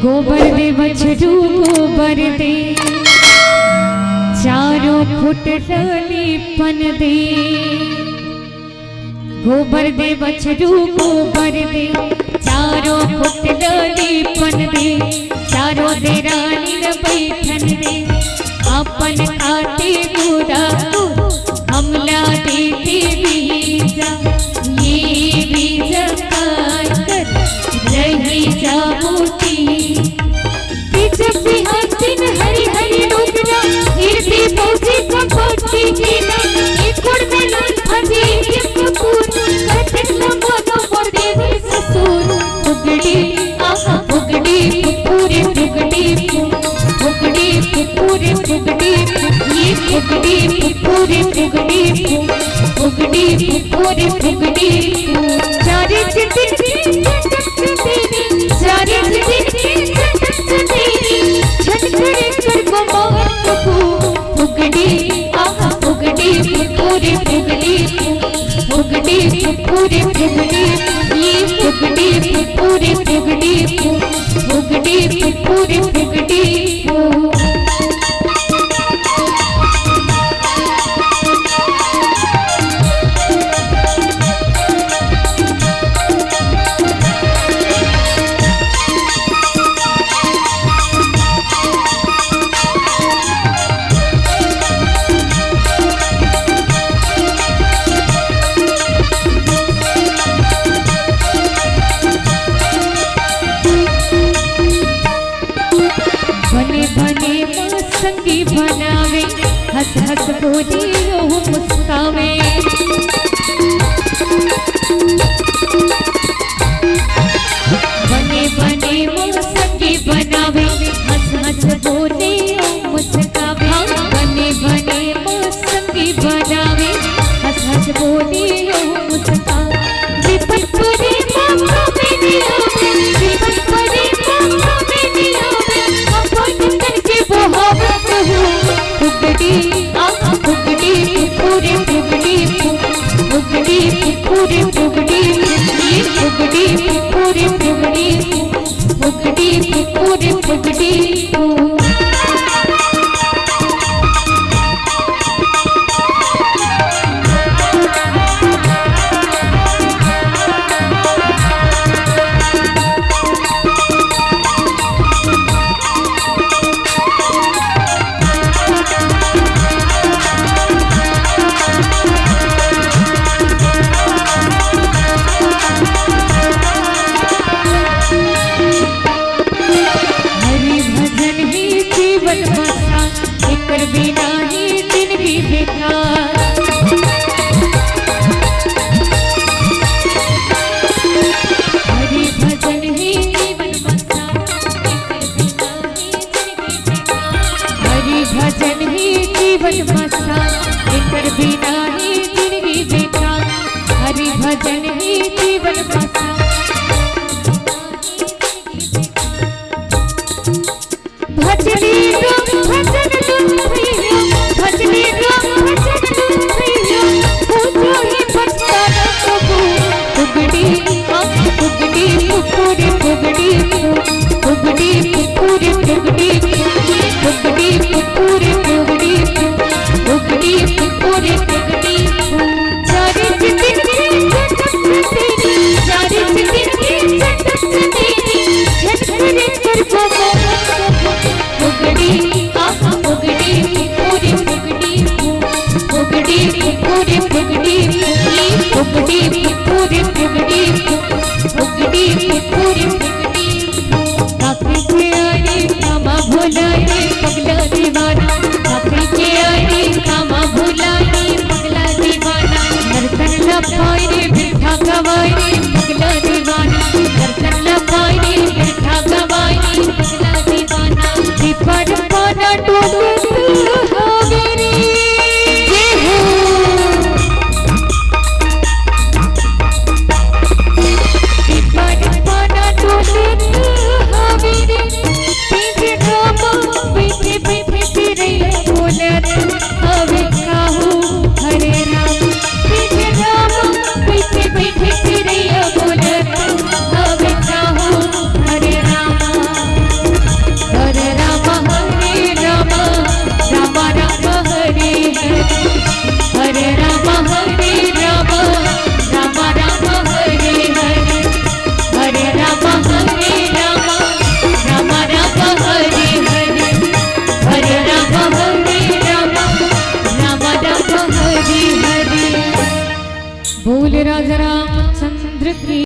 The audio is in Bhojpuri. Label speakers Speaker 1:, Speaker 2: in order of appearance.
Speaker 1: गोबर दे बछड़ू गोबर दे, चारों फुट पन दे। गोबर दे बछड़ू गोबर दे, चारों फुट पन दे। चारों दे रानी न बैठन दे, अपन खाते दूरा हमला देते बीजा। ये बीजा खाकर रही जाबूती, जब भी हंसिन हरी हरी डोगरा हिरती पहुंची कपटी कीना। एक गुड़ में लाल भाजी एक कपूर कटक लंबा मोर देवी ससुर। फुगड़ी आहा फुगड़ी फुगड़ी फुगड़ी फुगड़ी फुगड़ी फुगड़ी ये फुगड़ी फुगड़ी फुगड़ी फुगड़ी फुगड़ी फुगड़ी। चारे चिट्ठी चारे चिट्ठी छटकड़े कर गोमार फुगड़ी आहा फुगड़ी फुगड़ी फुगड़ी फुगड़ी फुगड़ी फुगड़ी ये फुगड़ी फुगड़ी फुगड़ी फुगड़ी फुगड़ी फुगड़ी। संगी बनावे हंस हंस बोली ओ मुस्कावे। बने बने वो संगी बनावे हंस हंस बोले ओ मुस्कावे। बने बने वो संगी बनावे हंस हंस बोले ओ मुस्कावे। विपत परे मामा में नहीं आवे, विपत परे मामा में नहीं आवे, अपन करके वो हवा फुगड़ी आहा फुगड़ी फुगड़ी फुगड़ी फुगड़ी फुगड़ी फुगड़ी ये फुगड़ी फुगड़ी फुगड़ी फुगड़ी फुगड़ी फुगड़ी। बिना ही दिन भी बेकार, हरि भजन ही जीवन बसा। हरि भजन ही जीवन बसा, एकर बिना ही जिंदगी बेकार। हरि भजन ही जीवन बसा। भजनी भजन भजनी भजन पूजो ही भक्ता फुगड़ी आहा फुगड़ी फुगड़ी फुगड़ी फुगड़ी फुगड़ी फुगड़ी फुगड़ी फुगड़ी फुगड़ी फुगड़ी फुगड़ी फुगड़ी। चारे चिट्ठी चारे चिट्ठी झटकरे कर फुगड़ी आहा फुगड़ी फुगड़ी फुगड़ी फुगड़ी फुगड़ी फुगड़ी फुगड़ी फुगड़ी फुगड़ी फुगड़ी फुगड़ी फुगड़ी। आखिर के आए कामा भुलाए पगला दीवाना, आखिर के आए कामा भुलाए पगला दीवाना। नर्तन लपाए रे बिरठा गवाए पगला दीवाना, नर्तन लपाए रे बिरठा गवाए पगला दीवाना। विपद पाना टोटे हवेरी